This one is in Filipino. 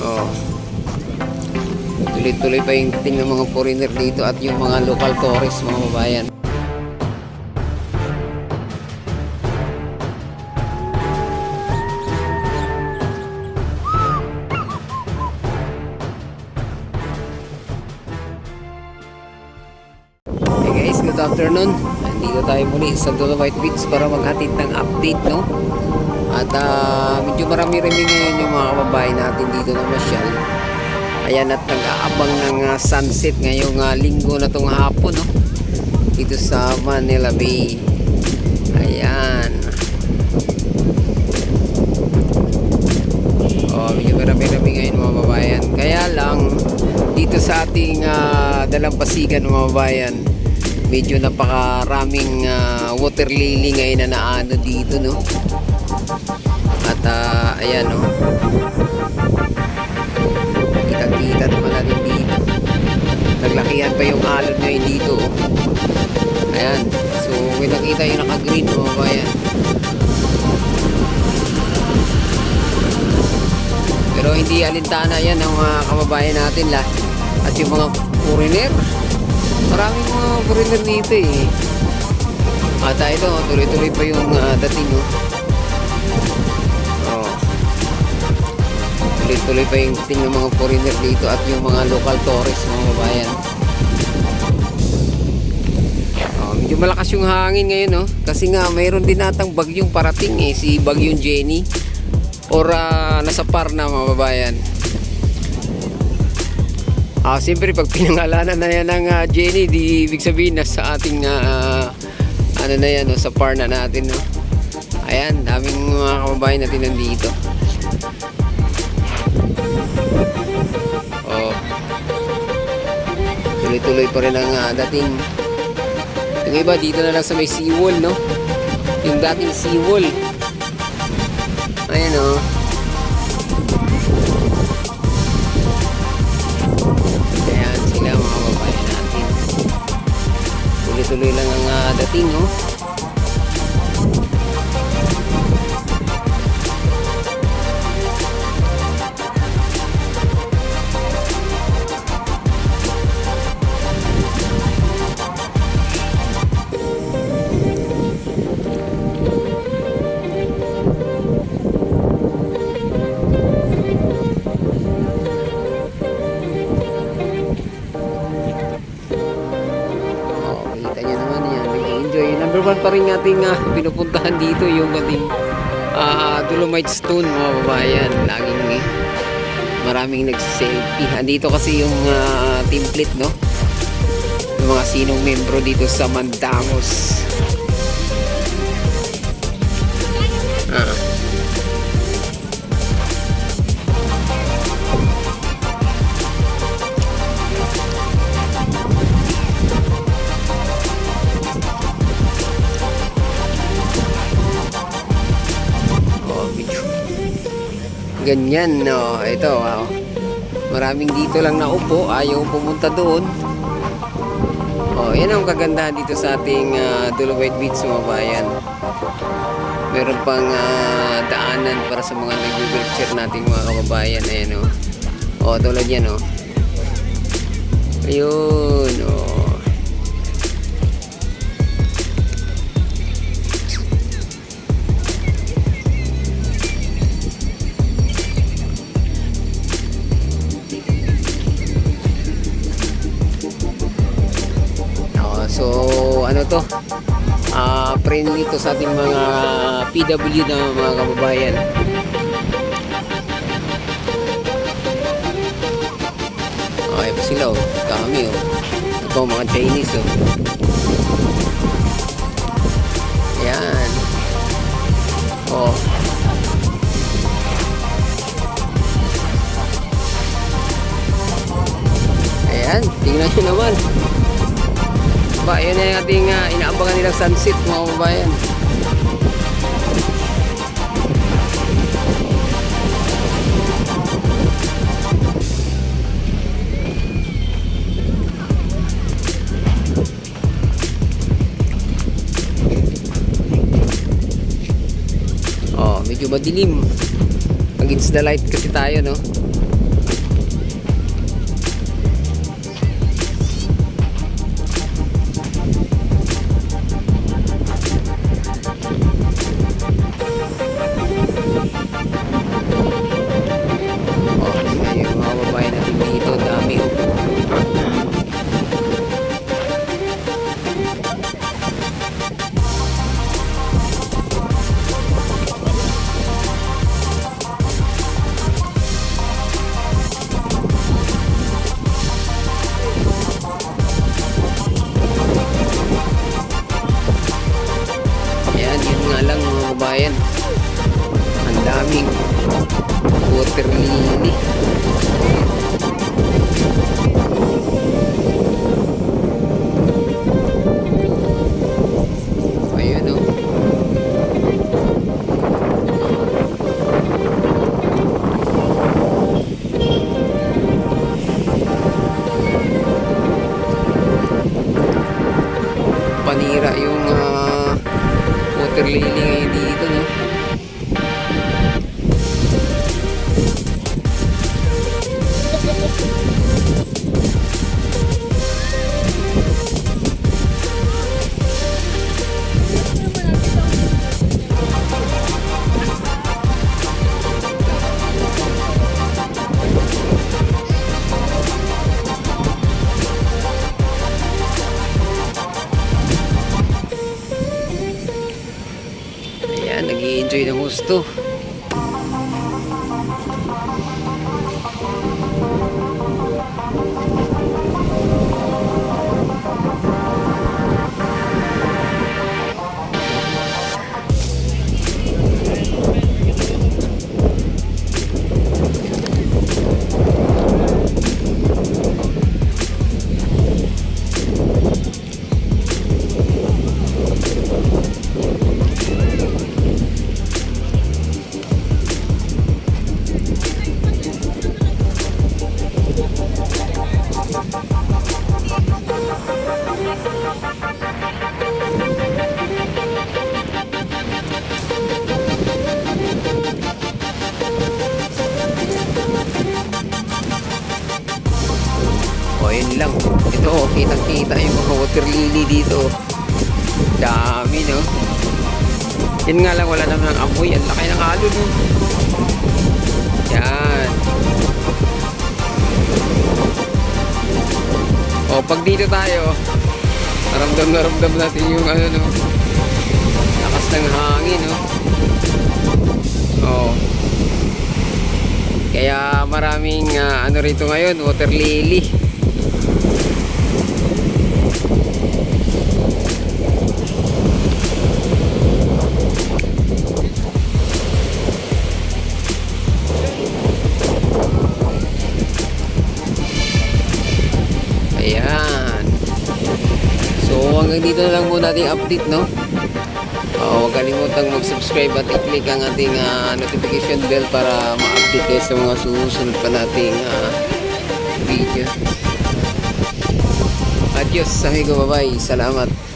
Oh. Tuloy-tuloy pa yung dating ng mga foreigner dito at yung mga local tourists, mga babayan. Hey guys, good afternoon. Nandito tayo muli sa Dolomite Beach para maghatid ng update, no? At medyo marami-rami ngayon yung mga kababayan natin dito na masyal. Ayan, at nag-aabang ng sunset ngayong linggo na tong hapon, no? Dito sa Manila Bay. Ayan. Oh, medyo marami-rami ngayon mga kababayan. Kaya lang dito sa ating dalampasigan mga kababayan, medyo napakaraming water lily ngayon na naano dito, no? At ayan, no? Kitang-kita naman natin dito. Naglakihan pa yung alon ngayon dito, oh. Ayan. So, nakita yung naka-green mga kababayan. Pero hindi alintana yan ang mga kababayan natin lah. At yung mga foreigner, maraming mga foreigner dito eh. At ito, tuloy-tuloy pa yung dating, oh. Oh. Tuloy-tuloy pa yung dating ng mga foreigner dito at yung mga local tourists, mga kababayan. Oh, medyo malakas yung hangin ngayon, oh. Kasi nga mayroon din natang bagyong parating eh, si Bagyong Jenny. Or nasa par na mga babayan. Siyempre pag pinangalanan na yan ng Jenny, di ibig sabihin na sa ating ano na yan, no, sa par na natin, no? Ayan, daming mga kababayan natin nandito. Oh, tuloy-tuloy pa rin ang dating. Yung iba dito na lang sa may seawall, no? Yung dating seawall. Ayan, o. Ayan sila mga kababayan natin. Tuloy-tuloy lang ang dating, o. Number one pa rin ating pinupuntahan dito yung ating Dolomite Stone mga babayan. Laging maraming nagselfie. Andito kasi yung template, no? Yung mga sinong membro dito sa Mandangos. Ganyan, no. Ito, wow. Maraming dito lang naupo, ayaw pumunta doon. Oh, yan ang kagandahan dito sa ating Dolomite Beach mga bayan. Meron pang daanan para sa mga nag-wheelchair nating mga kababayan. Ayan, oh. Oh, tulad yan, oh. Ayun, oh. So ano to, friendly to sa ating mga PW na mga kababayan. Okay pa sila, oh. Kami, oh. Ito mga Chinese, oh. Ayan. Oh. Ayan, tingnan nyo naman. Ba, yun na yung ating inaabangan nilang sunset mga kababayan. Oh, medyo madilim. Against the light kasi tayo, no? water lily. Ayun o. Panira yung water lily ngayon dito, no? Ayan, nag-i-enjoy ng gusto. O, yun lang. Ito, kitang-kita yung mga water lily dito. Dami, no? Yun nga lang, wala naman ang amoy. Ang laki ng halo, no? Yan. O, pag dito tayo, naramdam na ramdam natin yung ano, no? Lakas ng hangin, no? O. Kaya maraming ano rito ngayon, water lily. Ayan. So hanggang dito na lang muna ating update, no? Huwag kalimutang mag-subscribe at i-click ang ating notification bell para ma-update kayo sa mga susunod pa nating video. Adios amigo, bye-bye. Salamat.